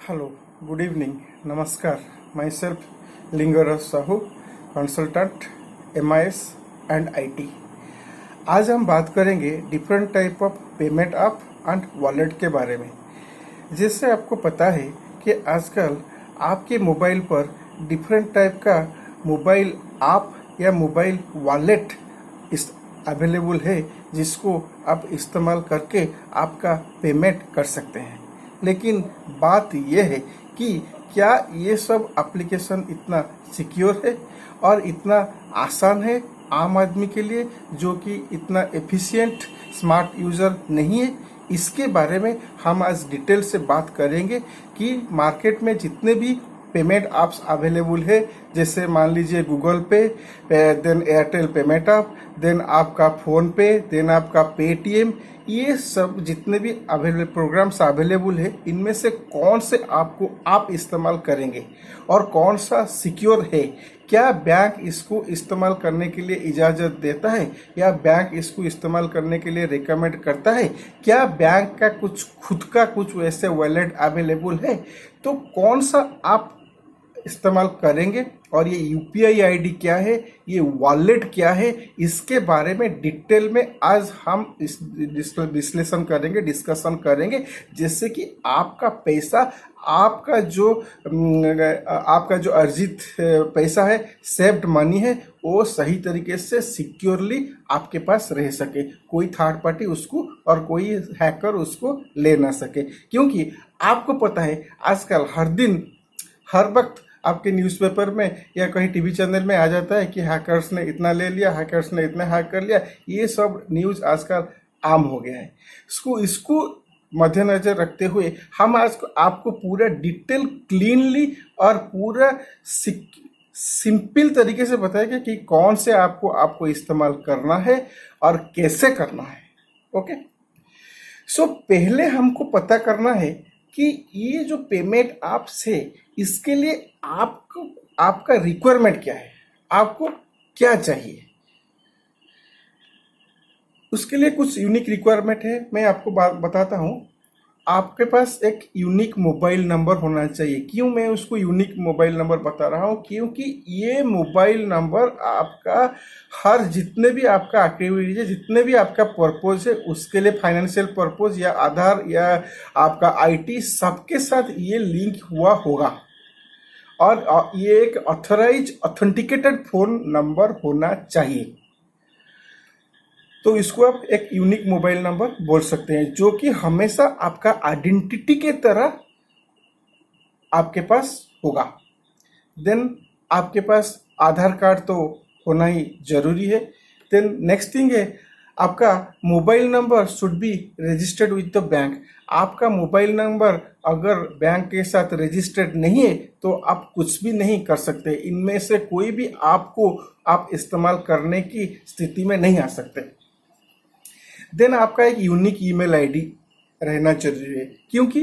Hello, good evening, Namaskar. Myself Lingaras Sahu, consultant MIS and IT. आज हम बात करेंगे different type of payment app and wallet के बारे में। जैसे आपको पता है कि आजकल आपके मोबाइल पर डिफरेंट टाइप का मोबाइल ऐप या मोबाइल वॉलेट अवेलेबल है, जिसको आप इस्तेमाल करके आपका पेमेंट कर सकते हैं। लेकिन बात यह है कि क्या ये सब एप्लीकेशन इतना सिक्योर है और इतना आसान है आम आदमी के लिए, जो कि इतना एफिशिएंट स्मार्ट यूज़र नहीं है। इसके बारे में हम आज डिटेल से बात करेंगे कि मार्केट में जितने भी पेमेंट ऐप्स अवेलेबल है, जैसे मान लीजिए Google Pay, then Airtel payment app, then आपका फ़ोन पे, देन आपका पेटीएम, ये सब जितने भी प्रोग्राम्स अवेलेबल है, इनमें से कौन से आपको आप इस्तेमाल करेंगे और कौन सा सिक्योर है। क्या बैंक इसको इस्तेमाल करने के लिए इजाज़त देता है या बैंक इसको इस्तेमाल करने के लिए रिकमेंड करता है? क्या बैंक का कुछ खुद का कुछ वैसे वॉलेट अवेलेबल है? तो कौन सा आप इस्तेमाल करेंगे और ये यूपीआई आईडी क्या है, ये वॉलेट क्या है, इसके बारे में डिटेल में आज हम इस विश्लेषण करेंगे, डिस्कशन करेंगे, जिससे कि आपका पैसा, आपका जो अर्जित पैसा है, सेव्ड मनी है, वो सही तरीके से सिक्योरली आपके पास रह सके, कोई थर्ड पार्टी उसको और कोई हैकर उसको ले ना सके। क्योंकि आपको पता है आजकल हर दिन हर वक्त आपके न्यूज़पेपर में या कहीं टीवी चैनल में आ जाता है कि हैकर्स ने इतना ले लिया, हैकर्स ने इतना हैक कर लिया। ये सब न्यूज़ आजकल आम हो गया है। इसको मद्देनजर रखते हुए हम आज आपको पूरा डिटेल क्लीनली और पूरा सिंपल तरीके से बताएंगे कि कौन से आपको इस्तेमाल करना है और कैसे करना है। ओके, सो पहले हमको पता करना है कि ये जो पेमेंट ऐप्स है, इसके लिए आपका रिक्वायरमेंट क्या है, आपको क्या चाहिए। उसके लिए कुछ यूनिक रिक्वायरमेंट है, मैं आपको बताता हूँ। आपके पास एक यूनिक मोबाइल नंबर होना चाहिए। क्यों मैं उसको यूनिक मोबाइल नंबर बता रहा हूँ? क्योंकि ये मोबाइल नंबर आपका जितने भी आपका एक्टिविटीज है, जितने भी आपका पर्पज़ है, उसके लिए फाइनेंशियल पर्पज़ या आधार या आपका आईटी, सबके साथ ये लिंक हुआ होगा और ये एक ऑथेंटिकेटेड फ़ोन नंबर होना चाहिए। तो इसको आप एक यूनिक मोबाइल नंबर बोल सकते हैं, जो कि हमेशा आपका आइडेंटिटी के तरह आपके पास होगा। देन आपके पास आधार कार्ड तो होना ही जरूरी है। देन नेक्स्ट थिंग है, आपका mobile number should be registered with the bank. आपका मोबाइल नंबर अगर बैंक के साथ रजिस्टर्ड नहीं है तो आप कुछ भी नहीं कर सकते। इनमें से कोई भी आप इस्तेमाल करने की स्थिति में नहीं आ सकते। देन आपका एक यूनिक ईमेल आईडी रहना जरूरी है, क्योंकि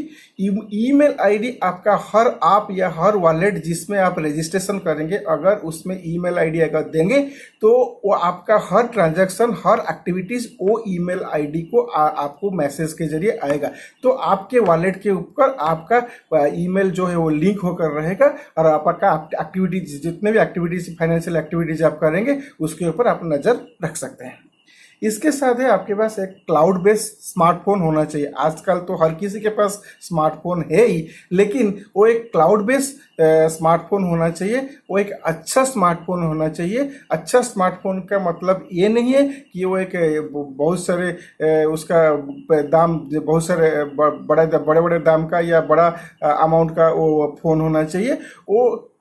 ईमेल आईडी आपका हर ऐप या हर वॉलेट जिसमें आप रजिस्ट्रेशन करेंगे, अगर उसमें ईमेल आईडी अगर देंगे तो वो आपका हर ट्रांजैक्शन, हर एक्टिविटीज़ वो ईमेल आईडी को आपको मैसेज के जरिए आएगा। तो आपके वॉलेट के ऊपर आपका ईमेल जो है वो लिंक होकर रहेगा और आपका एक्टिविटीज, जितने भी एक्टिविटीज, फाइनेंशियल एक्टिविटीज आप करेंगे, उसके ऊपर आप नज़र रख सकते हैं। इसके साथ है आपके पास एक क्लाउड बेस्ड स्मार्टफोन होना चाहिए। आजकल तो हर किसी के पास स्मार्टफोन है ही, लेकिन वो एक क्लाउड बेस्ड स्मार्टफोन होना चाहिए। वो एक अच्छा स्मार्टफोन होना चाहिए। अच्छा स्मार्टफोन का मतलब ये नहीं है कि वो एक बहुत सारे उसका दाम, बहुत सारे बड़े बड़े दाम का या बड़ा अमाउंट का वो फ़ोन होना चाहिए। वो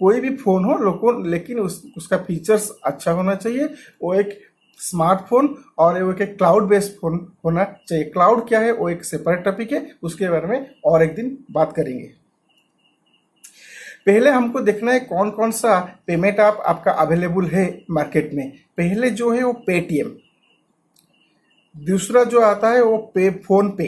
कोई भी फ़ोन हो, लेकिन उसका फीचर्स अच्छा होना चाहिए। वो एक स्मार्टफोन और वो एक क्लाउड बेस्ड फोन होना चाहिए। क्लाउड क्या है वो एक सेपरेट टॉपिक है, उसके बारे में और एक दिन बात करेंगे। पहले हमको देखना है कौन कौन सा पेमेंट ऐप आपका अवेलेबल है मार्केट में। पहले जो है वो पेटीएम, दूसरा जो आता है वो फोन पे,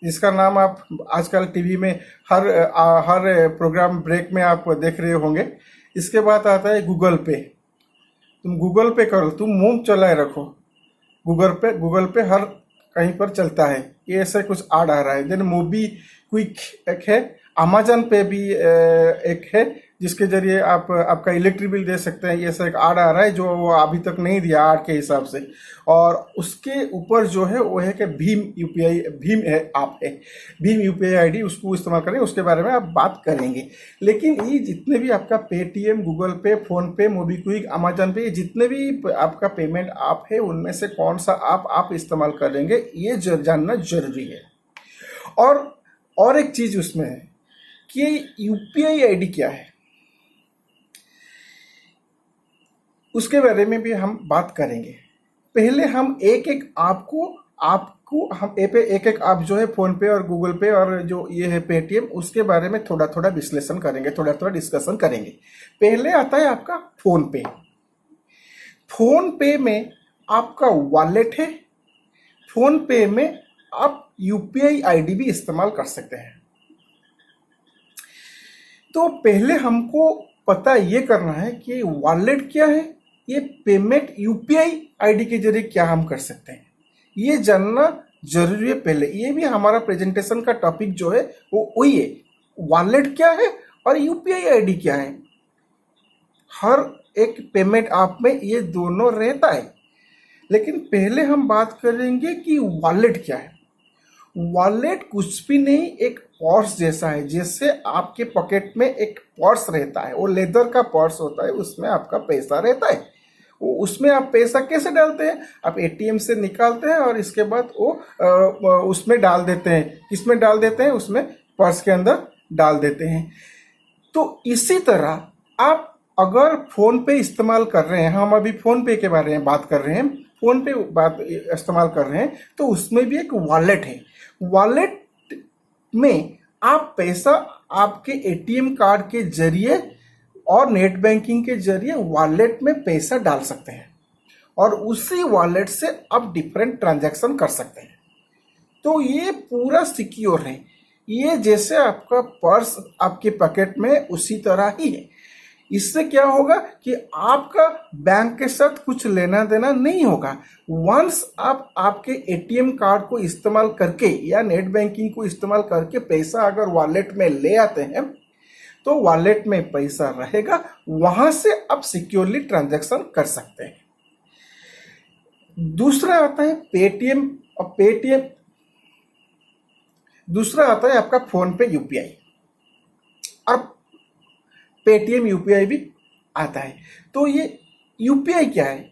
जिसका नाम आप आजकल टीवी में हर प्रोग्राम ब्रेक में आप देख रहे होंगे। इसके बाद आता है गूगल पे। तुम गूगल पे करो, तुम मुंह चलाए रखो, गूगल पे हर कहीं पर चलता है, ये ऐसा कुछ आ रहा है। देन मोबी क्विक एक है, अमेजन पे भी एक है जिसके जरिए आप आपका इलेक्ट्रिक बिल दे सकते हैं। ये ऐसा एक आड़ आ रहा है जो वो अभी तक नहीं दिया आड़ के हिसाब से। और उसके ऊपर जो है वो है कि भीम यूपीआई, भीम है आप है, भीम यूपीआई आईडी, उसको इस्तेमाल करें, उसके बारे में आप बात करेंगे। लेकिन ये जितने भी आपका पेटीएम, गूगल पे, फोन पे, मोबीक्विक, अमेजन पे, ये जितने भी आपका पेमेंट आप है उनमें से कौन सा आप इस्तेमाल करेंगे ये जानना जरूरी है। और एक चीज उसमें है कि यूपीआई आईडी क्या है, उसके बारे में भी हम बात करेंगे। पहले हम एक एक आपको हम एक एक आप जो है फोन पे और गूगल पे और जो ये है पेटीएम, उसके बारे में थोड़ा थोड़ा विश्लेषण करेंगे, थोड़ा थोड़ा डिस्कशन करेंगे। पहले आता है आपका फोन पे। फोन पे में आपका वॉलेट है। फोन पे में आप यूपीआई आईडी भी इस्तेमाल कर सकते हैं। तो पहले हमको पता ये करना है कि वॉलेट क्या है, ये पेमेंट यूपीआई आईडी के जरिए क्या हम कर सकते हैं, ये जानना जरूरी है पहले। ये भी हमारा प्रेजेंटेशन का टॉपिक जो है वो वही है, वॉलेट क्या है और यूपीआई आईडी क्या है। हर एक पेमेंट ऐप में ये दोनों रहता है। लेकिन पहले हम बात करेंगे कि वॉलेट क्या है। वॉलेट कुछ भी नहीं, एक पर्स जैसा है। जैसे आपके पॉकेट में एक पर्स रहता है, वो लेदर का पर्स होता है, उसमें आपका पैसा रहता है। वो उसमें आप पैसा कैसे डालते हैं, आप एटीएम से निकालते हैं और इसके बाद वो उसमें डाल देते हैं। किसमें डाल देते हैं, उसमें पर्स के अंदर डाल देते हैं। तो इसी तरह आप अगर फोन पे इस्तेमाल कर रहे हैं, हम अभी फोन पे के बारे में बात कर रहे हैं, फोन पे बात इस्तेमाल कर रहे हैं, तो उसमें भी एक वॉलेट है। वॉलेट में आप पैसा आपके एटीएम कार्ड के जरिए और नेट बैंकिंग के जरिए वॉलेट में पैसा डाल सकते हैं और उसी वॉलेट से आप डिफरेंट ट्रांजैक्शन कर सकते हैं। तो ये पूरा सिक्योर है। ये जैसे आपका पर्स आपके पॉकेट में उसी तरह ही है। इससे क्या होगा कि आपका बैंक के साथ कुछ लेना देना नहीं होगा। वंस आप आपके एटीएम कार्ड को इस्तेमाल करके या नेट बैंकिंग को इस्तेमाल करके पैसा अगर वॉलेट में ले आते हैं तो वॉलेट में पैसा रहेगा, वहां से आप सिक्योरली ट्रांजैक्शन कर सकते हैं। दूसरा आता है पेटीएम। और पेटीएम दूसरा आता है आपका फोन पे यूपीआई और पेटीएम यूपीआई भी आता है। तो ये यूपीआई क्या है,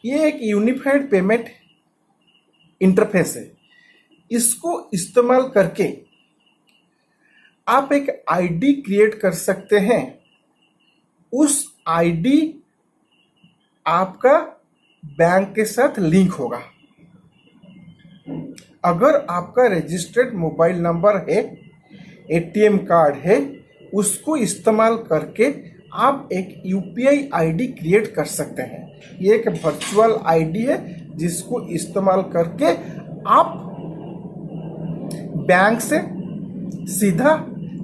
ये एक यूनिफाइड पेमेंट इंटरफेस है। इसको इस्तेमाल करके आप एक आईडी क्रिएट कर सकते हैं। उस आईडी आपका बैंक के साथ लिंक होगा। अगर आपका रजिस्टर्ड मोबाइल नंबर है, एटीएम कार्ड है, उसको इस्तेमाल करके आप एक यूपीआई आईडी क्रिएट कर सकते हैं। ये एक वर्चुअल आईडी है जिसको इस्तेमाल करके आप बैंक से सीधा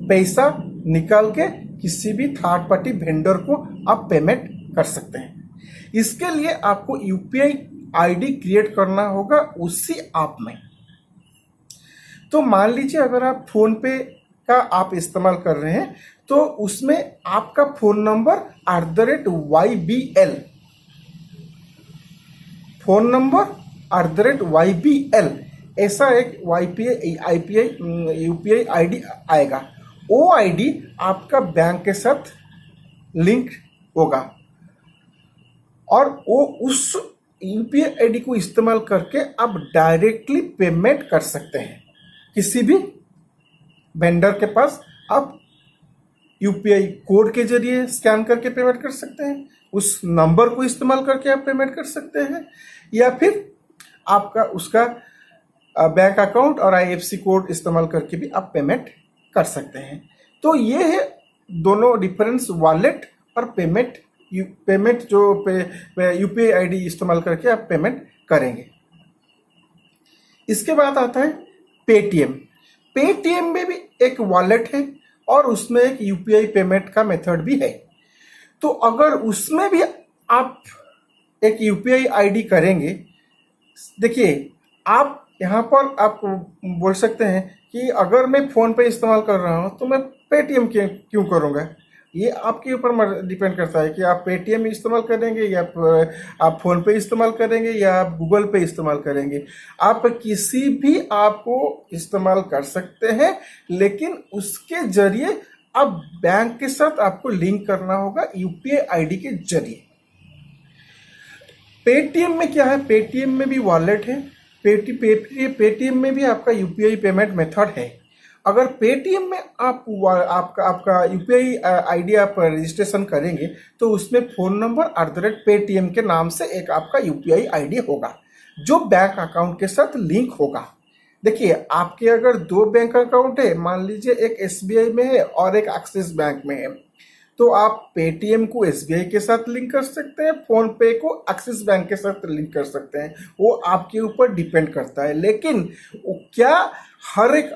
पैसा निकाल के किसी भी थर्ड पार्टी वेंडर को आप पेमेंट कर सकते हैं। इसके लिए आपको यूपीआई आईडी क्रिएट करना होगा उसी ऐप में। तो मान लीजिए अगर आप फोन पे का आप इस्तेमाल कर रहे हैं तो उसमें आपका phone number @YBL, phone number @YBL ऐसा एक यूपीआई आईडी आएगा। वो आईडी आपका बैंक के साथ लिंक होगा और वो उस यूपीआई आईडी को इस्तेमाल करके आप डायरेक्टली पेमेंट कर सकते हैं। किसी भी वेंडर के पास आप यूपीआई कोड के जरिए स्कैन करके पेमेंट कर सकते हैं, उस नंबर को इस्तेमाल करके आप पेमेंट कर सकते हैं, या फिर आपका उसका बैंक अकाउंट और आईएफएससी कोड इस्तेमाल करके भी आप पेमेंट कर सकते हैं। तो ये है दोनों डिफरेंस, वॉलेट और पेमेंट जो यूपीआई आईडी इस्तेमाल करके आप पेमेंट करेंगे। इसके बाद आता है पेटीएम। पेटीएम में भी एक वॉलेट है और उसमें एक यूपीआई पेमेंट का मेथड भी है। तो अगर उसमें भी आप एक यूपीआई आईडी करेंगे, देखिए आप यहाँ पर आप बोल सकते हैं कि अगर मैं फ़ोन पे इस्तेमाल कर रहा हूँ तो मैं पेटीएम क्यों करूँगा? ये आपके ऊपर डिपेंड करता है कि आप पेटीएम इस्तेमाल करेंगे या आप फ़ोन पे इस्तेमाल करेंगे या आप गूगल पे इस्तेमाल करेंगे। आप किसी भी ऐप को इस्तेमाल कर सकते हैं, लेकिन उसके ज़रिए अब बैंक के साथ आपको लिंक करना होगा यूपीआई आईडी के ज़रिए। पेटीएम में क्या है? पेटीएम में भी वॉलेट है, पेटीएम में भी आपका यूपीआई पेमेंट मेथड है। अगर पेटीएम में आपका यूपीआई आईडी आप रजिस्ट्रेशन करेंगे तो उसमें फ़ोन नंबर @पेटीएम के नाम से एक आपका यूपीआई आईडी होगा जो बैंक अकाउंट के साथ लिंक होगा। देखिए, आपके अगर 2 बैंक अकाउंट है, मान लीजिए एक एसबीआई में है और एक एक्सिस बैंक में है, तो आप पेटीएम को एसबीआई के साथ लिंक कर सकते हैं, फोन पे को एक्सिस बैंक के साथ लिंक कर सकते हैं। वो आपके ऊपर डिपेंड करता है। लेकिन क्या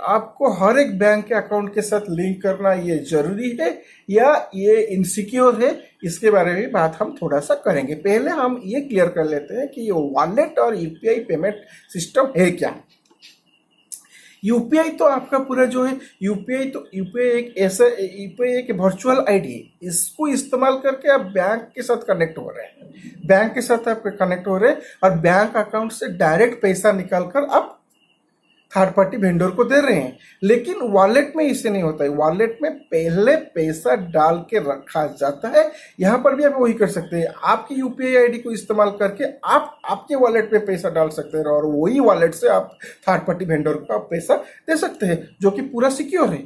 आपको हर एक बैंक के अकाउंट के साथ लिंक करना ये जरूरी है या ये इनसिक्योर है? इसके बारे में बात हम थोड़ा सा करेंगे। पहले हम ये क्लियर कर लेते हैं कि ये वॉलेट और यूपीआई पेमेंट सिस्टम है क्या। यूपीआई तो आपका पूरा जो है यूपीआई एक वर्चुअल आईडी है। इसको इस्तेमाल करके आप बैंक के साथ कनेक्ट हो रहे हैं, बैंक के साथ आप कनेक्ट हो रहे हैं और बैंक अकाउंट से डायरेक्ट पैसा निकाल कर आप थर्ड पार्टी वेंडर को दे रहे हैं। लेकिन वॉलेट में इसे नहीं होता है। वॉलेट में पहले पैसा डाल के रखा जाता है। यहाँ पर भी आप वही कर सकते हैं, आपकी यूपीआई आईडी को इस्तेमाल करके आप आपके वॉलेट में पैसा डाल सकते हैं और वही वॉलेट से आप थर्ड पार्टी वेंडर को आप पैसा दे सकते हैं, जो कि पूरा सिक्योर है।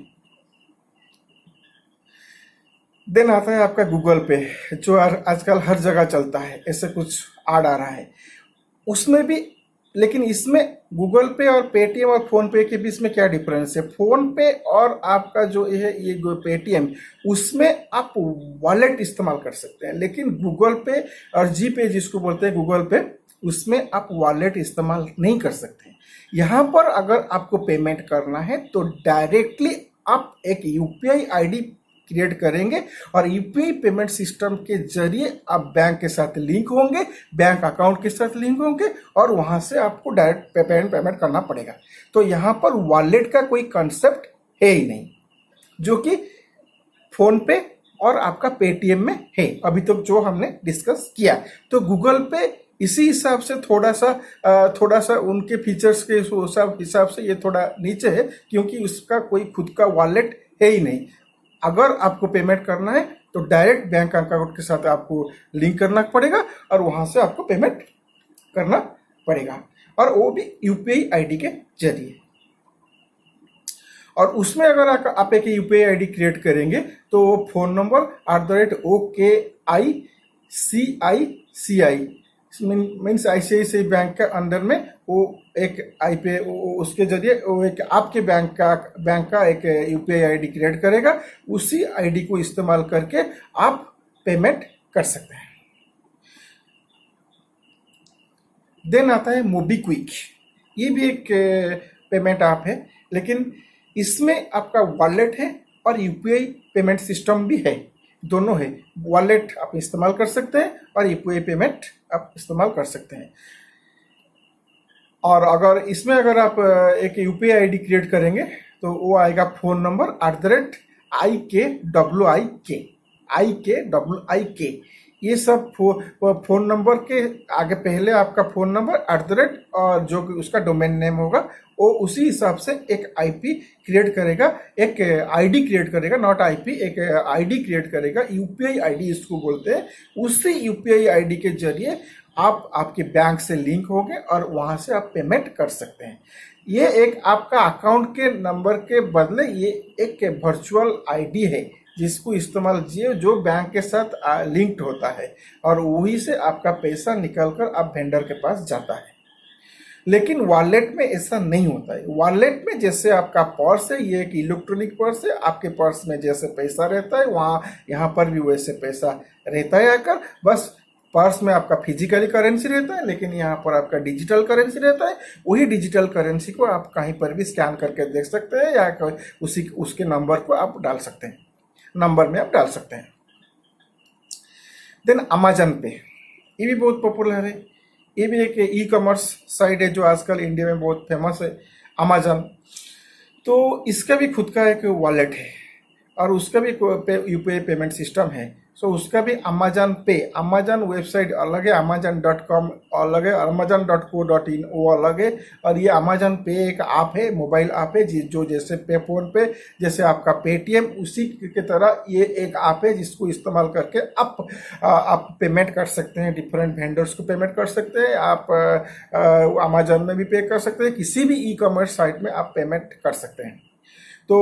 देन आता है आपका गूगल पे, जो आजकल हर जगह चलता है, ऐसे कुछ ऐड आ रहा है उसमें भी। लेकिन इसमें गूगल पे और पेटीएम और फोन पे के बीच में क्या डिफरेंस है? फोन पे और आपका जो है ये पेटीएम, उसमें आप वॉलेट इस्तेमाल कर सकते हैं, लेकिन गूगल पे और जी पे जिसको बोलते हैं गूगल पे, उसमें आप वॉलेट इस्तेमाल नहीं कर सकते। यहाँ पर अगर आपको पेमेंट करना है तो डायरेक्टली आप एक यूपीआई आईडी क्रिएट करेंगे और यूपीआई पेमेंट सिस्टम के जरिए आप बैंक के साथ लिंक होंगे, बैंक अकाउंट के साथ लिंक होंगे और वहां से आपको डायरेक्ट पेमेंट करना पड़ेगा। तो यहाँ पर वॉलेट का कोई कंसेप्ट है ही नहीं, जो कि फोन पे और आपका पेटीएम में है अभी तक जो हमने डिस्कस किया। तो गूगल पे इसी हिसाब से थोड़ा सा उनके फीचर्स के हिसाब से ये थोड़ा नीचे है, क्योंकि उसका कोई खुद का वॉलेट है ही नहीं। अगर आपको पेमेंट करना है तो डायरेक्ट बैंक अकाउंट के साथ आपको लिंक करना पड़ेगा और वहां से आपको पेमेंट करना पड़ेगा, और वो भी यूपीआई आईडी के जरिए। और उसमें अगर आप एक यूपीआई आईडी क्रिएट करेंगे तो phone number @OKICICI means ICICI bank के अंदर में वो एक आईपी उसके जरिए वो एक आपके बैंक का एक यूपीआई आईडी क्रिएट करेगा। उसी आईडी को इस्तेमाल करके आप पेमेंट कर सकते हैं। देन आता है मोबीक्विक। ये भी एक पेमेंट ऐप है, लेकिन इसमें आपका वॉलेट है और यूपीआई पेमेंट सिस्टम भी है, दोनों है। वॉलेट आप इस्तेमाल कर सकते हैं और यूपीआई पेमेंट आप इस्तेमाल कर सकते हैं। और अगर इसमें अगर आप एक यूपीआई आईडी क्रिएट करेंगे तो वो आएगा फोन नंबर IKWIK। ये सब फोन नंबर के आगे पहले आपका फोन नंबर और जो उसका डोमेन नेम होगा वो उसी हिसाब से एक आईपी क्रिएट करेगा, एक आईडी क्रिएट करेगा, नॉट आईपी, एक आईडी क्रिएट करेगा, यूपीआई आईडी इसको बोलते हैं। उसी यूपीआई आईडी के जरिए आप आपके बैंक से लिंक होंगे और वहां से आप पेमेंट कर सकते हैं। ये एक आपका अकाउंट के नंबर के बदले ये एक वर्चुअल आईडी है जिसको इस्तेमाल जो बैंक के साथ लिंक्ड होता है और वही से आपका पैसा निकलकर आप वेंडर के पास जाता है। लेकिन वॉलेट में ऐसा नहीं होता है। वॉलेट में जैसे आपका पर्स है, ये एक इलेक्ट्रॉनिक पर्स है, आपके पर्स में जैसे पैसा रहता है यहाँ पर भी वैसे पैसा रहता है आकर। बस पर्स में आपका फिजिकली करेंसी रहता है, लेकिन यहाँ पर आपका डिजिटल करेंसी रहता है। वही डिजिटल करेंसी को आप कहीं पर भी स्कैन करके देख सकते हैं या उसके नंबर को आप डाल सकते हैं, नंबर में आप डाल सकते हैं। देन अमेजन पे, ये भी बहुत पॉपुलर है। ये भी एक ई कॉमर्स साइट है जो आजकल इंडिया में बहुत फेमस है, अमेजन। तो इसका भी खुद का एक वॉलेट है और उसका भी यूपीआई पेमेंट सिस्टम है। सो उसका भी अमेजन पे, अमेजन वेबसाइट अलग है, amazon.com अलग है, amazon.co.in वो अलग है। और ये अमेजन पे एक ऐप है, मोबाइल ऐप है जो जैसे पे फोन पे, जैसे आपका पेटीएम, उसी की तरह ये एक ऐप है जिसको इस्तेमाल करके आप पेमेंट कर सकते हैं, डिफरेंट वेंडर्स को पेमेंट कर सकते हैं, आप अमेजन में भी पे कर सकते हैं, किसी भी ई कॉमर्स साइट में आप पेमेंट कर सकते हैं। तो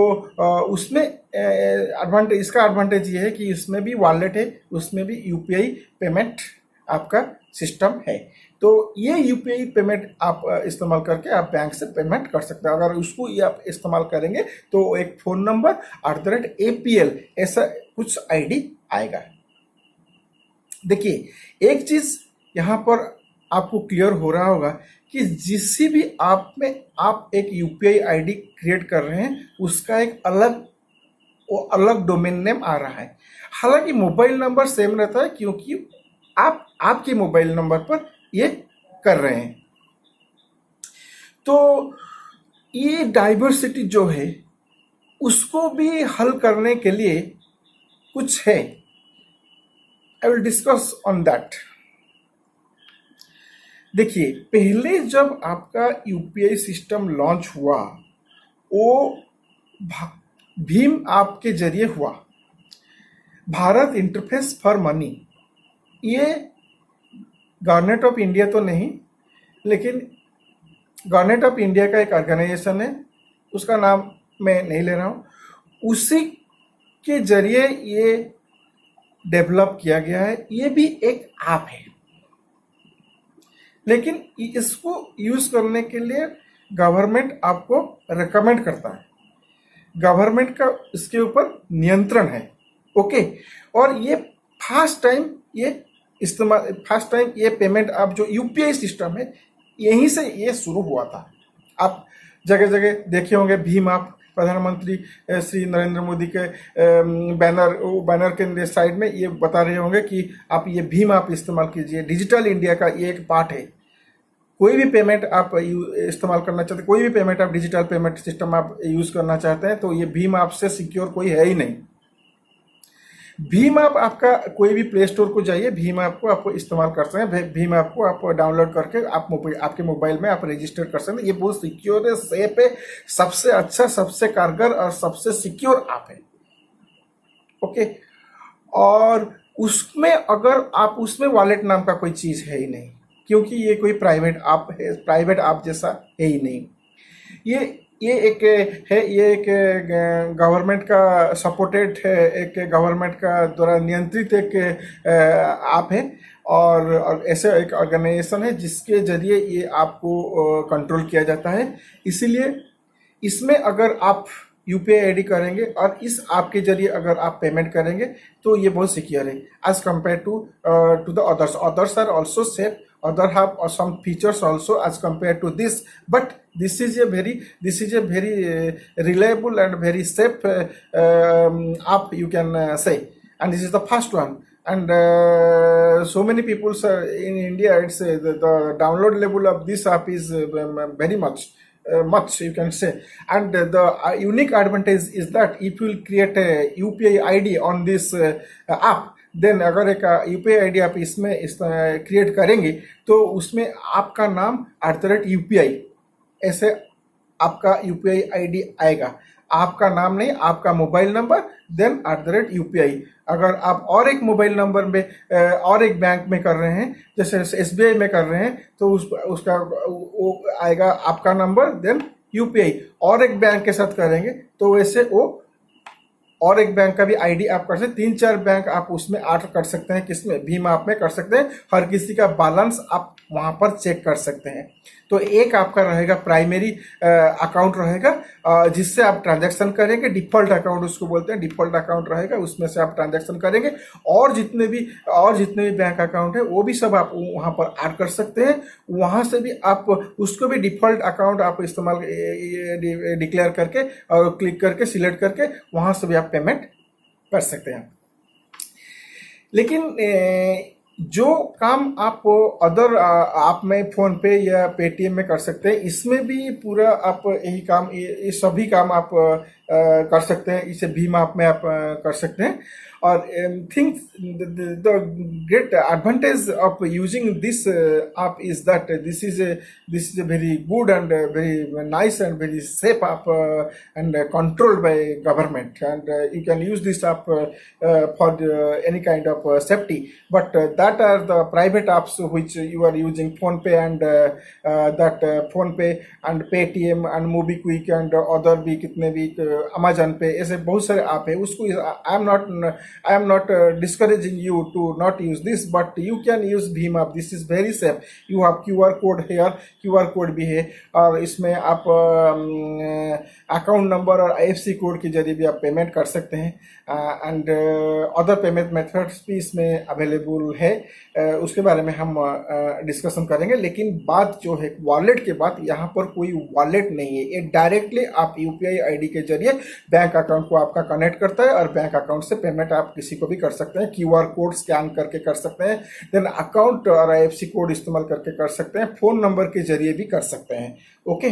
उसमें एडवांटेज, इसका एडवांटेज ये है कि इसमें भी वॉलेट है, उसमें भी यूपीआई पेमेंट आपका सिस्टम है। तो ये यूपीआई पेमेंट आप इस्तेमाल करके आप बैंक से पेमेंट कर सकते हैं। अगर उसको ये आप इस्तेमाल करेंगे तो एक फ़ोन नंबर @APL ऐसा कुछ आईडी आएगा। देखिए, एक चीज़ यहाँ पर आपको क्लियर हो रहा होगा कि जिस भी ऐप में आप एक यूपीआई आईडी क्रिएट कर रहे हैं उसका एक अलग डोमेन नेम आ रहा है। हालांकि मोबाइल नंबर सेम रहता है क्योंकि आप आपके मोबाइल नंबर पर ये कर रहे हैं। तो ये डाइवर्सिटी जो है उसको भी हल करने के लिए कुछ है। I will discuss on that. देखिए, पहले जब आपका यूपीआई सिस्टम लॉन्च हुआ वो भीम ऐप के जरिए हुआ, भारत इंटरफेस फॉर मनी। ये गवर्नमेंट ऑफ इंडिया तो नहीं, लेकिन गवर्नमेंट ऑफ इंडिया का एक ऑर्गेनाइजेशन है, उसका नाम मैं नहीं ले रहा हूँ, उसी के जरिए ये डेवलप किया गया है। ये भी एक ऐप है, लेकिन इसको यूज करने के लिए गवर्नमेंट आपको रिकमेंड करता है, गवर्नमेंट का इसके ऊपर नियंत्रण है। ओके, और ये फर्स्ट टाइम ये पेमेंट आप जो यूपीआई सिस्टम है यहीं से ये शुरू हुआ था। आप जगह जगह देखे होंगे भीम ऐप, प्रधानमंत्री श्री नरेंद्र मोदी के बैनर के साइड में ये बता रहे होंगे कि आप ये भीम ऐप इस्तेमाल कीजिए, डिजिटल इंडिया का ये एक पार्ट है। कोई भी पेमेंट आप इस्तेमाल करना चाहते हैं, कोई भी पेमेंट आप डिजिटल पेमेंट सिस्टम आप यूज़ करना चाहते हैं तो ये भीम ऐप से सिक्योर कोई है ही नहीं। भीम ऐप आपका कोई भी प्ले स्टोर को जाइए, भीम ऐप को आप इस्तेमाल कर सकते हैं, भीम ऐप को आप डाउनलोड करके आप आपके मोबाइल में आप रजिस्टर कर सकते हैं। ये बहुत सिक्योर है, सेफ है, सबसे अच्छा, सबसे कारगर और सबसे सिक्योर ऐप है। ओके, और उसमें अगर आप उसमें वॉलेट नाम का कोई चीज़ है ही नहीं, क्योंकि ये कोई प्राइवेट ऐप है, प्राइवेट ऐप जैसा है ही नहीं। ये एक है, ये एक गवर्नमेंट का सपोर्टेड है, एक गवर्नमेंट का द्वारा नियंत्रित एक ऐप है, और ऐसे एक ऑर्गेनाइजेशन है जिसके जरिए ये आपको कंट्रोल किया जाता है। इसीलिए इसमें अगर आप यूपीआई आईडी करेंगे और इस ऐप के जरिए अगर आप पेमेंट करेंगे तो ये बहुत सिक्योर है as compare to the others are also safe, other have some features also as compared to this, but this is a very reliable and very safe app, you can say, and this is the first one. And so many people in India, it's the download level of this app is very much you can say. And the unique advantage is that if you will create a UPI ID on this app, then अगर एक UPI ID आप इसमें create करेंगे तो उसमें आपका नाम @UPI ऐसे आपका यूपीआई आईडी आएगा, आपका नाम नहीं, आपका मोबाइल नंबर, देन @UPI। अगर आप और एक मोबाइल नंबर में और एक बैंक में कर रहे हैं, जैसे SBI में कर रहे हैं, तो उसका वो आएगा आपका नंबर देन UPI। और एक बैंक के साथ करेंगे तो वैसे वो और एक बैंक का भी आईडी आप कर सकते हैं। 3-4 बैंक आप उसमें ऐड कर सकते हैं, किसमें, भीम ऐप में कर सकते हैं। हर किसी का बैलेंस आप वहां पर चेक कर सकते हैं। तो एक आपका रहेगा प्राइमरी अकाउंट रहेगा जिससे आप ट्रांजैक्शन करेंगे, डिफॉल्ट अकाउंट उसको बोलते हैं, डिफॉल्ट अकाउंट रहेगा, उसमें से आप ट्रांजैक्शन करेंगे। और जितने भी बैंक अकाउंट है वो भी सब आप वहां पर ऐड कर सकते हैं। वहां से भी आप उसको भी डिफॉल्ट अकाउंट आप इस्तेमाल डिक्लेयर करके और क्लिक करके सिलेक्ट करके वहां से भी आप पेमेंट कर सकते हैं। लेकिन जो काम आप अदर आप में फ़ोन पे या पेटीएम में कर सकते हैं, इसमें भी पूरा आप यही काम, ये सभी काम आप कर सकते हैं, इसे भीम ऐप में आप कर सकते हैं। और think the great advantage of using this app is that this is a very good and very nice and very safe app and controlled by government, and you can use this app for any kind of safety, but that are the private apps which you are using, phone pay and that phone pay and paytm and mobiquick and other भी कितने भी amazon पे ऐसे बहुत सारे app है, उसको I am not discouraging you to not use this, but you can use Bhim app. This is very safe. You have QR code here, QR code भी है, और इसमें आप अकाउंट नंबर और IFSC कोड के जरिए भी आप पेमेंट कर सकते हैं, एंड अदर पेमेंट मेथड्स भी इसमें अवेलेबल है। उसके बारे में हम डिस्कशन करेंगे, लेकिन बात जो है वॉलेट के बाद, यहाँ पर कोई वॉलेट नहीं है, ये डायरेक्टली आप UPI ID के जरिए बैंक अकाउंट को आपका कनेक्ट करता है, और बैंक अकाउंट से पेमेंट आप किसी को भी कर सकते हैं, QR कोड स्कैन करके कर सकते हैं, देन अकाउंट और IFSC कोड इस्तेमाल करके कर सकते हैं, फोन नंबर के जरिए भी कर सकते हैं। ओके,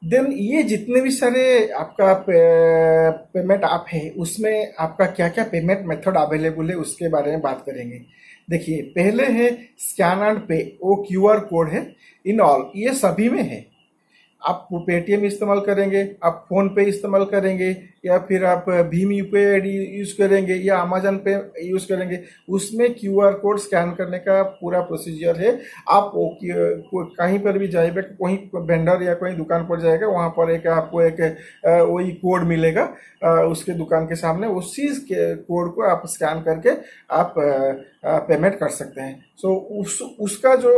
देन ये जितने भी सारे आपका पेमेंट ऐप है, उसमें आपका क्या क्या पेमेंट मेथड अवेलेबल है उसके बारे में बात करेंगे। देखिए, पहले है स्कैन एंड पे, वो QR कोड है इन ऑल, ये सभी में है। आप पेटीएम इस्तेमाल करेंगे, आप फोन पे इस्तेमाल करेंगे, या फिर आप भीम UPI ID यूज़ करेंगे, या अमेजन पे यूज़ करेंगे, उसमें QR कोड स्कैन करने का पूरा प्रोसीजर है। आप कहीं पर भी जाइएगा, कोई वेंडर या कोई दुकान पर जाएगा, वहाँ पर एक आपको एक वही कोड मिलेगा उसके दुकान के सामने, उसी कोड को आप स्कैन करके आप पेमेंट कर सकते हैं। सो उसका जो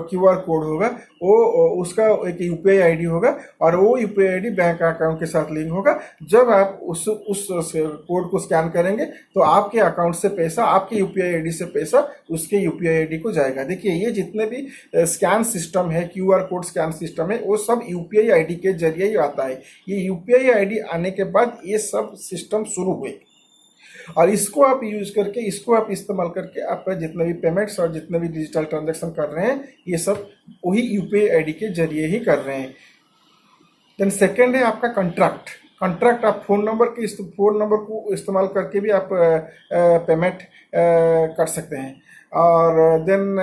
QR कोड होगा वो उसका एक UPI ID होगा, और वो UPI ID बैंक अकाउंट के साथ लिंक होगा। जब आप उस कोड को स्कैन करेंगे तो आपके अकाउंट से पैसा, आपके UPI ID से पैसा उसके UPI ID को जाएगा। देखिए, ये जितने भी स्कैन सिस्टम है, QR कोड स्कैन सिस्टम है, वो सब UPI ID के जरिए ही आता है। ये UPI ID आने के बाद ये सब सिस्टम शुरू हुए, और इसको आप यूज करके, इसको आप इस्तेमाल करके आप जितने भी पेमेंट्स और जितने भी डिजिटल ट्रांजैक्शन कर रहे हैं, ये सब वही UPI ID के जरिए ही कर रहे हैं। देन सेकेंड है आपका कंट्रैक्ट आप फोन नंबर को इस्तेमाल करके भी आप पेमेंट कर सकते हैं। और देन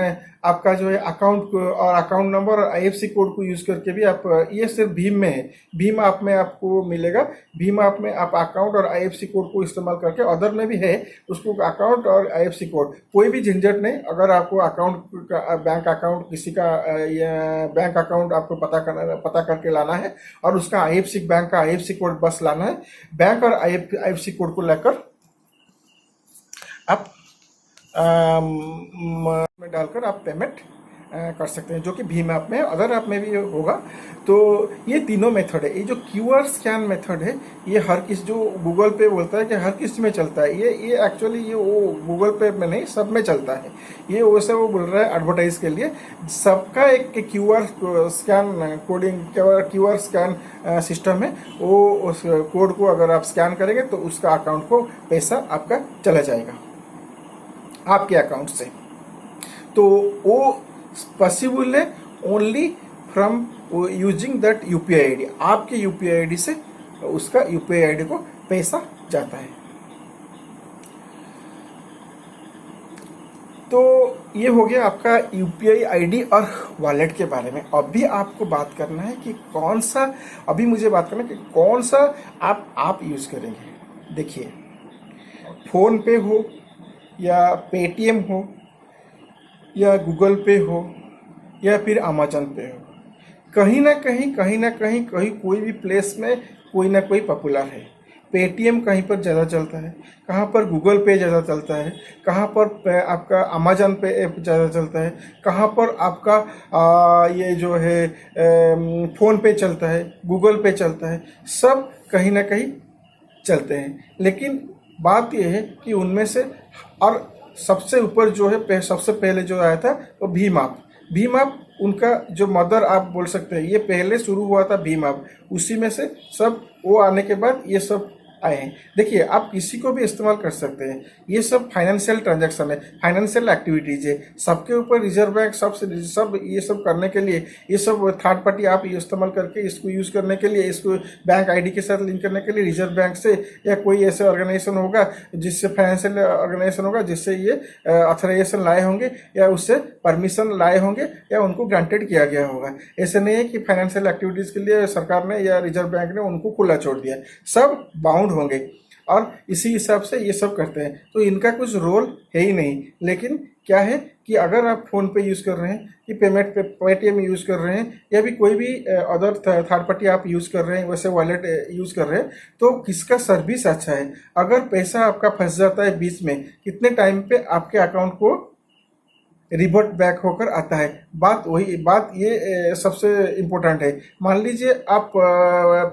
आपका जो है अकाउंट और अकाउंट नंबर और IFSC कोड को यूज़ करके भी आप, ये सिर्फ भीम में है, भीम ऐप में आपको मिलेगा। भीम ऐप में आप अकाउंट और IFSC कोड को इस्तेमाल करके, अदर में भी है, उसको अकाउंट और IFSC कोड, कोई भी झंझट नहीं। अगर आपको अकाउंट का, बैंक अकाउंट किसी का, बैंक अकाउंट आपको पता करके लाना है, और उसका बैंक का IFSC कोड बस लाना है, बैंक और IFSC कोड को लेकर आप में डालकर आप पेमेंट कर सकते हैं, जो कि भीम ऐप में, अदर ऐप में भी होगा। तो ये तीनों मेथड है। ये जो QR स्कैन मेथड है, ये हर किसी, जो गूगल पे बोलता है कि हर किसी में चलता है, ये एक्चुअली ये वो गूगल पे में नहीं, सब में चलता है। ये वैसे वो बोल रहा है एडवर्टाइज के लिए, सबका एक QR scan coding, QR scan system है। वो उस कोड को अगर आप स्कैन करेंगे तो उसका अकाउंट को पैसा आपका चला जाएगा आपके अकाउंट से। तो वो पॉसिबल है only from using that UPI ID। आपके UPI ID से उसका UPI ID को पैसा जाता है। तो ये हो गया आपका UPI ID और वॉलेट के बारे में। अभी आपको बात करना है कि कौन सा आप यूज़ करेंगे। देखिए, फ़ोन पे हो या पेटीएम हो या गूगल पे हो या फिर अमेजन पे हो, कहीं ना कहीं कोई भी प्लेस में कोई ना कोई पॉपुलर है। पेटीएम कहीं पर ज़्यादा चलता है, कहाँ पर गूगल पे ज़्यादा चलता है, कहाँ पर आपका अमेजन पे ऐप ज़्यादा चलता है, कहाँ पर आपका ये जो है फ़ोन पे चलता है, गूगल पे चलता है, सब कहीं ना कहीं चलते हैं। लेकिन बात यह है कि उनमें से, और सबसे ऊपर जो है, सबसे पहले जो आया था वो भीम ऐप, उनका जो मदर आप बोल सकते हैं, ये पहले शुरू हुआ था भीम ऐप, उसी में से सब वो आने के बाद ये सब आए हैं। देखिए, आप किसी को भी इस्तेमाल कर सकते हैं। ये सब फाइनेंशियल ट्रांजैक्शन है, फाइनेंशियल एक्टिविटीज है, सबके ऊपर रिजर्व बैंक सब ये सब करने के लिए, ये सब थर्ड पार्टी आप ये इस्तेमाल करके इसको यूज़ करने के लिए, इसको बैंक आईडी के साथ लिंक करने के लिए रिजर्व बैंक से या कोई ऐसे ऑर्गेनाइजेशन होगा, जिससे फाइनेंशियल ऑर्गेनाइजेशन होगा, जिससे ये ऑथराइजेशन लाए होंगे या उससे परमिशन लाए होंगे या उनको ग्रांटेड किया गया होगा। ऐसे नहीं है कि फाइनेंशियल एक्टिविटीज़ के लिए सरकार ने या रिजर्व बैंक ने उनको खुला छोड़ दिया, सब बाउंड होंगे और इसी हिसाब से ये सब करते हैं। तो इनका कुछ रोल है ही नहीं। लेकिन क्या है कि अगर आप फ़ोन पे यूज़ कर रहे हैं, कि पेमेंट पे पेटीएम यूज़ कर रहे हैं, या भी कोई भी अदर थर्ड पार्टी आप यूज़ कर रहे हैं, वैसे वॉलेट यूज़ कर रहे हैं, तो किसका सर्विस अच्छा है। अगर पैसा आपका फंस जाता है बीच में, कितने टाइम पे आपके अकाउंट को रिवर्ट बैक होकर आता है, बात ये सबसे इम्पोर्टेंट है। मान लीजिए आप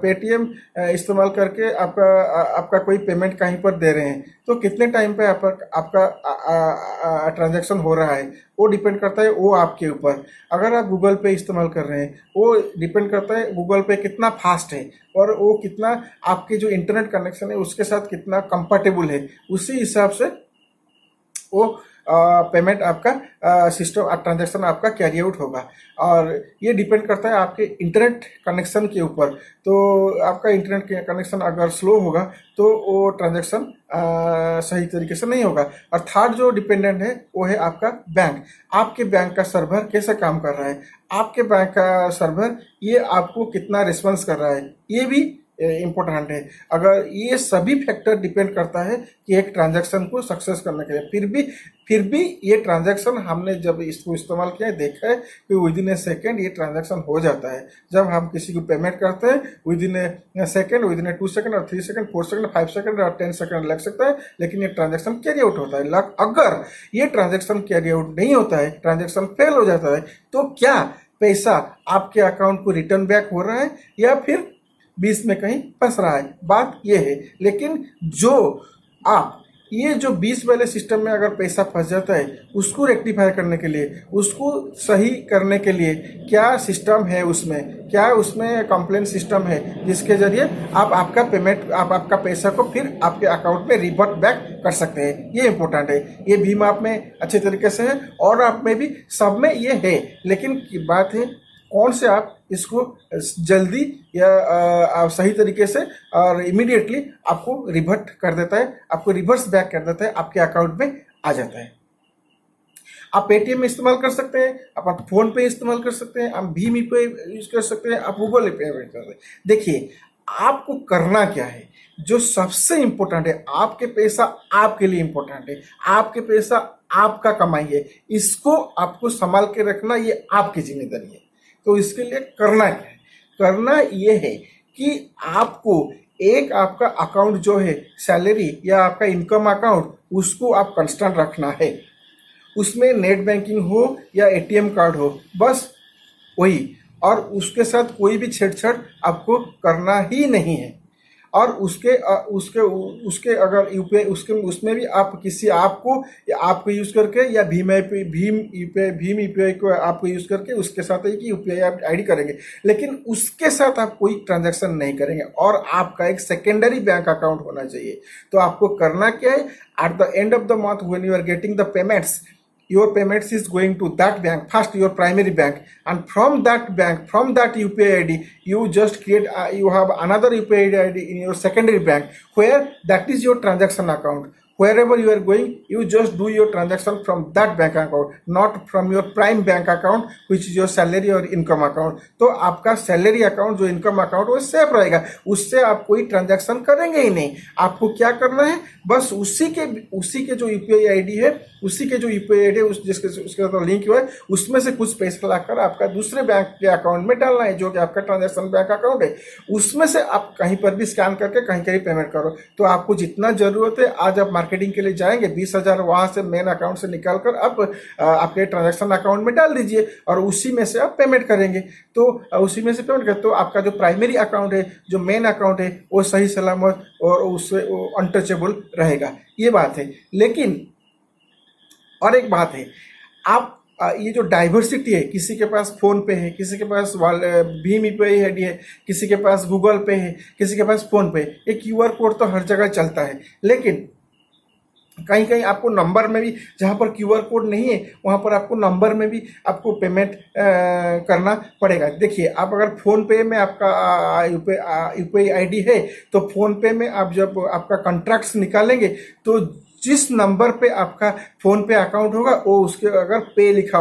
पेटीएम इस्तेमाल करके आपका कोई पेमेंट कहीं पर दे रहे हैं, तो कितने टाइम पे आपका ट्रांजैक्शन हो रहा है, वो डिपेंड करता है वो आपके ऊपर। अगर आप गूगल पे इस्तेमाल कर रहे हैं, वो डिपेंड करता है गूगल पे कितना फास्ट है और वो कितना आपके जो इंटरनेट कनेक्शन है उसके साथ कितना कंफर्टेबल है। उसी हिसाब से वो पेमेंट आपका सिस्टम ट्रांजैक्शन आपका कैरी आउट होगा। और ये डिपेंड करता है आपके इंटरनेट कनेक्शन के ऊपर। तो आपका इंटरनेट कनेक्शन अगर स्लो होगा तो वो ट्रांजैक्शन सही तरीके से नहीं होगा। और थर्ड जो डिपेंडेंट है वो है आपका बैंक। आपके बैंक का सर्वर कैसे काम कर रहा है, आपके बैंक का सर्वर ये आपको कितना रिस्पॉन्स कर रहा है, ये भी इम्पोर्टेंट है। अगर ये सभी फैक्टर डिपेंड करता है कि एक ट्रांजैक्शन को सक्सेस करने के लिए। फिर भी ये ट्रांजैक्शन हमने जब इसको इस्तेमाल किया है, देखा है कि विद इन ए सेकेंड ये ट्रांजैक्शन हो जाता है। जब हम किसी को पेमेंट करते हैं with in A second, with in A 2 second और 3 सेकेंड, 4 सेकेंड, 5 सेकेंड और 10 सेकेंड लग सकता है, लेकिन ये ट्रांजैक्शन कैरी आउट होता है। अगर ये ट्रांजैक्शन कैरी आउट नहीं होता है, ट्रांजैक्शन फेल हो जाता है, तो क्या पैसा आपके अकाउंट को रिटर्न बैक हो रहा है या फिर बीच में कहीं फंस रहा है, बात ये है। लेकिन जो आप ये जो बीच वाले सिस्टम में अगर पैसा फंस जाता है, उसको रेक्टिफाई करने के लिए, उसको सही करने के लिए क्या सिस्टम है उसमें, क्या उसमें कंप्लेंट सिस्टम है जिसके जरिए आप आपका पैसा को फिर आपके अकाउंट में रिवर्ट बैक कर सकते हैं। ये इंपॉर्टेंट है। ये भीम ऐप में अच्छे तरीके से है और आप में भी, सब में ये है। लेकिन बात है कौन से आप इसको जल्दी या सही तरीके से और इमीडिएटली आपको रिवर्ट कर देता है, आपको रिवर्स बैक कर देता है, आपके अकाउंट में आ जाता है। आप पेटीएम में इस्तेमाल कर सकते हैं, आप फोन पे इस्तेमाल कर सकते हैं, आप भीम पे यूज कर सकते हैं, आप गूगल पे कर सकते हैं। देखिए, आपको करना क्या है, जो सबसे इम्पोर्टेंट है, आपके पैसा आपके लिए इम्पोर्टेंट है, आपके पैसा आपका कमाई है, इसको आपको संभाल के रखना, ये आपकी जिम्मेदारी है। तो इसके लिए करना क्या है, करना ये है कि आपको एक आपका अकाउंट जो है सैलरी या आपका इनकम अकाउंट, उसको आप कंस्टेंट रखना है। उसमें नेट बैंकिंग हो या एटीएम कार्ड हो, बस वही, और उसके साथ कोई भी छेड़छाड़ आपको करना ही नहीं है। और उसके अगर यूपीआई उसमें भी आप किसी आपको यूज करके या भीम यूपीआई को आपको यूज करके उसके साथ ही कि यूपीआई आप आईडी करेंगे, लेकिन उसके साथ आप कोई ट्रांजैक्शन नहीं करेंगे। और आपका एक सेकेंडरी बैंक अकाउंट होना चाहिए। तो आपको करना क्या है, at the end of the month when you are getting the payments, your payments is going to that bank, first your primary bank, and from that UPI ID you just create you have another UPI ID in your secondary bank, where that is your transaction account. Wherever you are going, you just do your transaction from that bank account, not from your prime bank account which is your salary or income account. तो आपका salary account जो income account वो safe रहेगा, उससे आप कोई transaction करेंगे ही नहीं। आपको क्या करना है, बस उसी के जो यूपीआई आईडी है, उसी के जो यूपीआई आईडी है उसके साथ लिंक हुआ है, उसमें से कुछ पैसा लाकर आपका दूसरे बैंक के अकाउंट में डालना है, जो कि आपका ट्रांजैक्शन बैंक अकाउंट है। उसमें से आप कहीं पर भी स्कैन करके कहीं पेमेंट करो। तो आपको जितना जरूरत है, आज आप मार्केटिंग के लिए जाएंगे, 20,000 वहां से मेन अकाउंट से निकाल कर आप आपके ट्रांजैक्शन अकाउंट में डाल दीजिए और उसी में से आप पेमेंट करेंगे। तो उसी में से पेमेंट कर, तो आपका जो प्राइमरी अकाउंट है, जो मेन अकाउंट है, वो सही सलामत और उससे अनटचेबल रहेगा। ये बात है। लेकिन और एक बात है, आप ये जो डाइवर्सिटी है, किसी के पास फोन पे है, किसी के पास भीम यूपीआई आईडी है, किसी के पास गूगल पे है, किसी के पास फोन पे, ये क्यूआर कोड तो हर जगह चलता है। लेकिन कहीं कहीं आपको नंबर में भी, जहाँ पर क्यूआर कोड नहीं है वहाँ पर आपको नंबर में भी आपको पेमेंट करना पड़ेगा। देखिए, आप अगर फ़ोन पे में आपका यूपीआई आईडी है, तो फ़ोन पे में आप जब आपका कॉन्ट्रैक्ट्स निकालेंगे तो जिस नंबर पे आपका फ़ोन पे अकाउंट होगा वो उसके अगर पे लिखा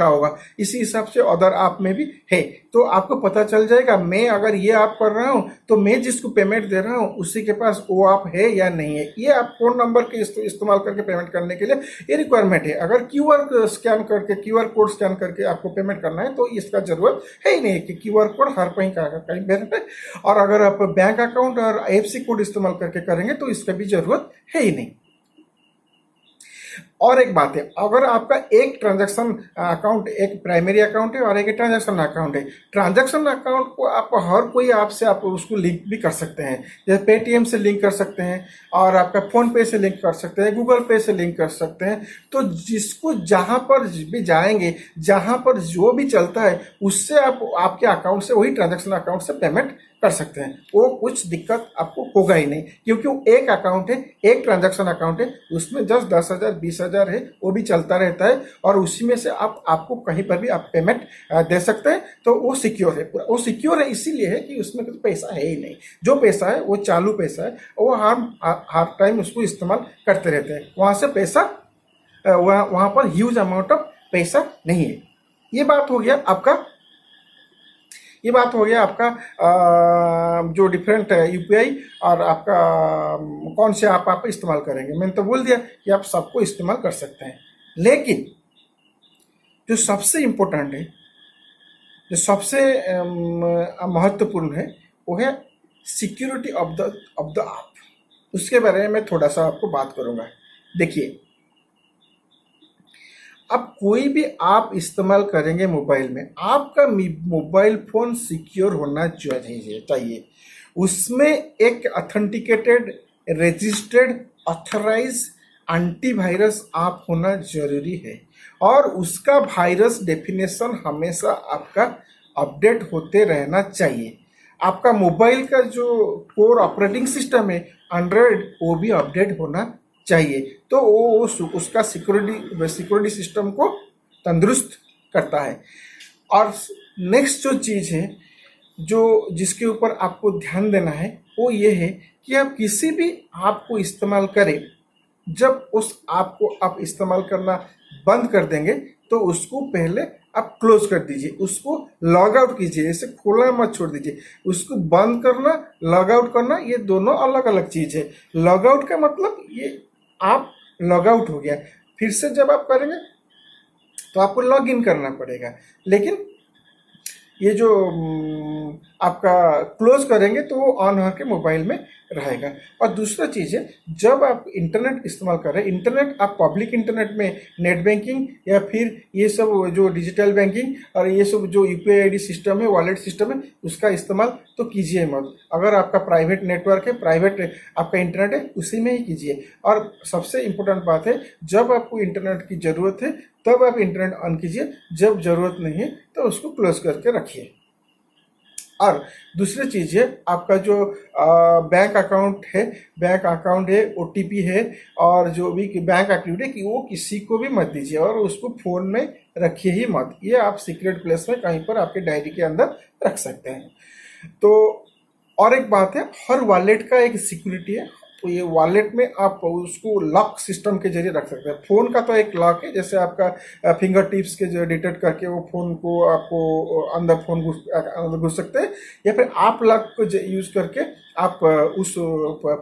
होगा, इसी हिसाब से अदर ऐप में भी है। तो आपको पता चल जाएगा, मैं अगर ये ऐप कर रहा हूँ तो मैं जिसको पेमेंट दे रहा हूँ उसी के पास वो ऐप है या नहीं है। ये आप फ़ोन नंबर के इस्तेमाल करके पेमेंट करने के लिए ये रिक्वायरमेंट है। अगर क्यूआर कोड स्कैन करके आपको पेमेंट करना है तो इसका ज़रूरत है ही नहीं कि क्यूआर कोड हर कहीं कहीं भेजना है। और अगर आप बैंक अकाउंट और आईएफएससी कोड इस्तेमाल करके करेंगे तो इसका भी ज़रूरत है ही नहीं। और एक बात है, अगर आपका एक ट्रांजैक्शन अकाउंट, एक प्राइमरी अकाउंट है और एक ट्रांजैक्शन अकाउंट है, ट्रांजैक्शन अकाउंट को आप हर कोई ऐप से आप उसको लिंक भी कर सकते हैं। जैसे पेटीएम से लिंक कर सकते हैं और आपका फ़ोन पे से लिंक कर सकते हैं, गूगल पे से लिंक कर सकते हैं। तो जिसको जहाँ पर भी जाएंगे, जहाँ पर जो भी चलता है उससे आप आपके अकाउंट से, वही ट्रांजैक्शन अकाउंट से पेमेंट कर सकते हैं। वो कुछ दिक्कत आपको होगा ही नहीं, क्योंकि वो एक अकाउंट है, एक ट्रांजैक्शन अकाउंट है, उसमें जस्ट 10,000 20,000 है, वो भी चलता रहता है और उसी में से आपको कहीं पर भी आप पेमेंट दे सकते हैं। तो वो सिक्योर है, पूरा वो सिक्योर है इसीलिए है कि उसमें कुछ पैसा है ही नहीं। जो पैसा है वो चालू पैसा है, वो हर टाइम उसको इस्तेमाल करते रहते हैं। वहाँ से पैसा वहाँ पर ह्यूज अमाउंट ऑफ पैसा नहीं है। ये बात हो गया आपका जो डिफरेंट यूपीआई और आपका कौन से आप इस्तेमाल करेंगे। मैंने तो बोल दिया कि आप सबको इस्तेमाल कर सकते हैं। लेकिन जो सबसे इम्पोर्टेंट है, जो सबसे महत्वपूर्ण है, वो है सिक्योरिटी ऑफ द ऐप। उसके बारे में थोड़ा सा आपको बात करूँगा। देखिए, अब कोई भी आप इस्तेमाल करेंगे मोबाइल में, आपका मोबाइल फ़ोन सिक्योर होना चाहिए। उसमें एक authenticated, registered, authorize antivirus app होना जरूरी है और उसका वायरस डेफिनेशन हमेशा आपका अपडेट होते रहना चाहिए। आपका मोबाइल का जो कोर ऑपरेटिंग सिस्टम है एंड्रॉयड, वो भी अपडेट होना चाहिए। तो वो उसका सिक्योरिटी सिस्टम को तंदुरुस्त करता है। और नेक्स्ट जो चीज़ है, जो जिसके ऊपर आपको ध्यान देना है, वो ये है कि आप किसी भी ऐप को इस्तेमाल करें, जब उस ऐप को आप इस्तेमाल करना बंद कर देंगे तो उसको पहले आप क्लोज कर दीजिए, उसको लॉग आउट कीजिए। ऐसे खोलना मत छोड़ दीजिए। उसको बंद करना, लॉग आउट करना, ये दोनों अलग अलग चीज़ है। लॉग आउट का मतलब ये आप लॉग आउट हो गया, फिर से जब आप करेंगे तो आपको लॉग इन करना पड़ेगा। लेकिन ये जो आपका क्लोज करेंगे तो वो ऑन होकर मोबाइल में रहेगा। और दूसरा चीज़ है, जब आप इंटरनेट इस्तेमाल कर रहे हैं, इंटरनेट आप पब्लिक इंटरनेट में नेट बैंकिंग या फिर ये सब जो डिजिटल बैंकिंग और ये सब जो यूपीआई आईडी सिस्टम है, वॉलेट सिस्टम है, उसका इस्तेमाल तो कीजिए मत। अगर आपका प्राइवेट नेटवर्क है, प्राइवेट आपका इंटरनेट है, उसी में ही कीजिए। और सबसे इम्पोर्टेंट बात है, जब आपको इंटरनेट की ज़रूरत है तब आप इंटरनेट ऑन कीजिए, जब ज़रूरत नहीं है तो उसको क्लोज करके रखिए। और दूसरी चीज़ है, आपका जो बैंक अकाउंट है, ओटीपी है और जो भी बैंक एक्टिविटी कि वो किसी को भी मत दीजिए और उसको फ़ोन में रखिए ही मत। ये आप सीक्रेट प्लेस में कहीं पर आपके डायरी के अंदर रख सकते हैं। तो और एक बात है, हर वॉलेट का एक सिक्योरिटी है। तो ये वॉलेट में आप उसको लॉक सिस्टम के जरिए रख सकते हैं। फ़ोन का तो एक लॉक है, जैसे आपका फिंगर टिप्स के जो डिटेक्ट करके वो फ़ोन को आपको अंदर अंदर घुस सकते हैं, या फिर आप लॉक को यूज़ करके आप उस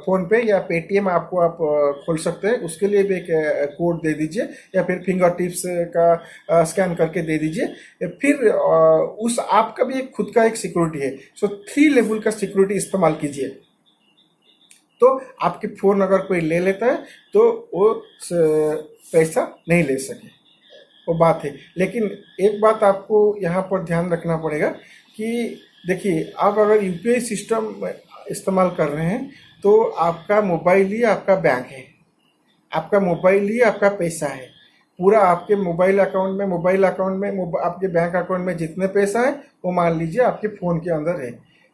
फ़ोन पे या पेटीएम आपको आप खोल सकते हैं। उसके लिए भी एक कोड दे दीजिए या फिर फिंगर टिप्स का स्कैन करके दे दीजिए। फिर उस ऐप का भी एक खुद का एक सिक्योरिटी है। सो 3 लेवल का सिक्योरिटी इस्तेमाल कीजिए, तो आपके फ़ोन अगर कोई ले लेता है तो वो पैसा नहीं ले सके, वो बात है। लेकिन एक बात आपको यहाँ पर ध्यान रखना पड़ेगा कि देखिए, आप अगर यूपीआई सिस्टम इस्तेमाल कर रहे हैं तो आपका मोबाइल ही आपका बैंक है, आपका मोबाइल ही आपका पैसा है। पूरा आपके मोबाइल अकाउंट में आपके बैंक अकाउंट में जितने पैसा है वो मान लीजिए आपके फ़ोन के अंदर है।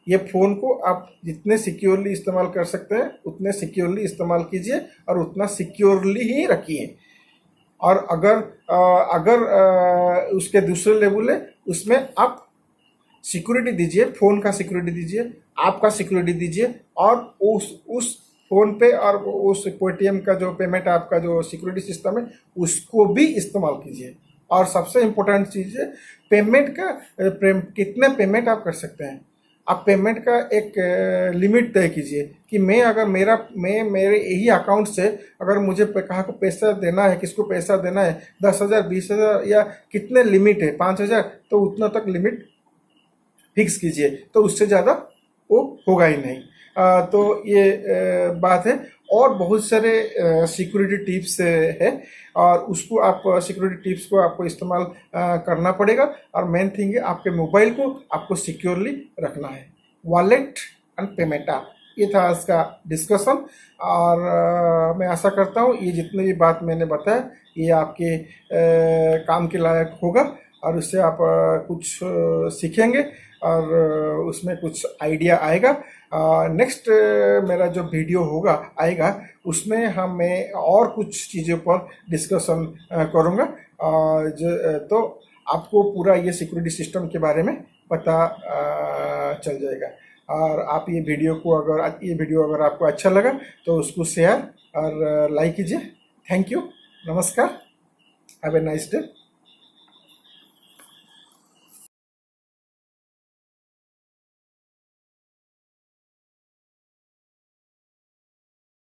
ये फ़ोन को आप जितने सिक्योरली इस्तेमाल कर सकते हैं उतने सिक्योरली इस्तेमाल कीजिए और उतना सिक्योरली ही रखिए। और अगर उसके दूसरे लेवल है, उसमें आप सिक्योरिटी दीजिए, फ़ोन का सिक्योरिटी दीजिए, आपका सिक्योरिटी दीजिए, और उस फ़ोन पे और उस पेटीएम का जो पेमेंट आपका जो सिक्योरिटी सिस्टम है उसको भी इस्तेमाल कीजिए। और सबसे इम्पोर्टेंट चीज़ है पेमेंट का, कितने पेमेंट आप कर सकते हैं। आप पेमेंट का एक लिमिट तय कीजिए कि मैं मेरे यही अकाउंट से अगर मुझे कहाँ को पैसा देना है, किसको पैसा देना है, 10,000 20,000 या कितने लिमिट है, 5,000, तो उतना तक लिमिट फिक्स कीजिए, तो उससे ज़्यादा वो होगा ही नहीं। तो ये बात है। और बहुत सारे सिक्योरिटी टिप्स है, और उसको आप सिक्योरिटी टिप्स को आपको इस्तेमाल करना पड़ेगा। और मेन थिंग है आपके मोबाइल को आपको सिक्योरली रखना है। वॉलेट एंड पेमेंट ऐप, ये था इसका डिस्कशन। और मैं आशा करता हूँ ये जितने भी बात मैंने बताया ये आपके काम के लायक होगा, और उससे आप कुछ सीखेंगे और उसमें कुछ आइडिया आएगा। नेक्स्ट मेरा जो वीडियो आएगा उसमें मैं और कुछ चीज़ों पर डिस्कशन करूँगा। तो आपको पूरा ये सिक्योरिटी सिस्टम के बारे में पता चल जाएगा। और आप ये वीडियो अगर आपको अच्छा लगा तो उसको शेयर और लाइक कीजिए। थैंक यू, नमस्कार, हैव ए नाइस डे।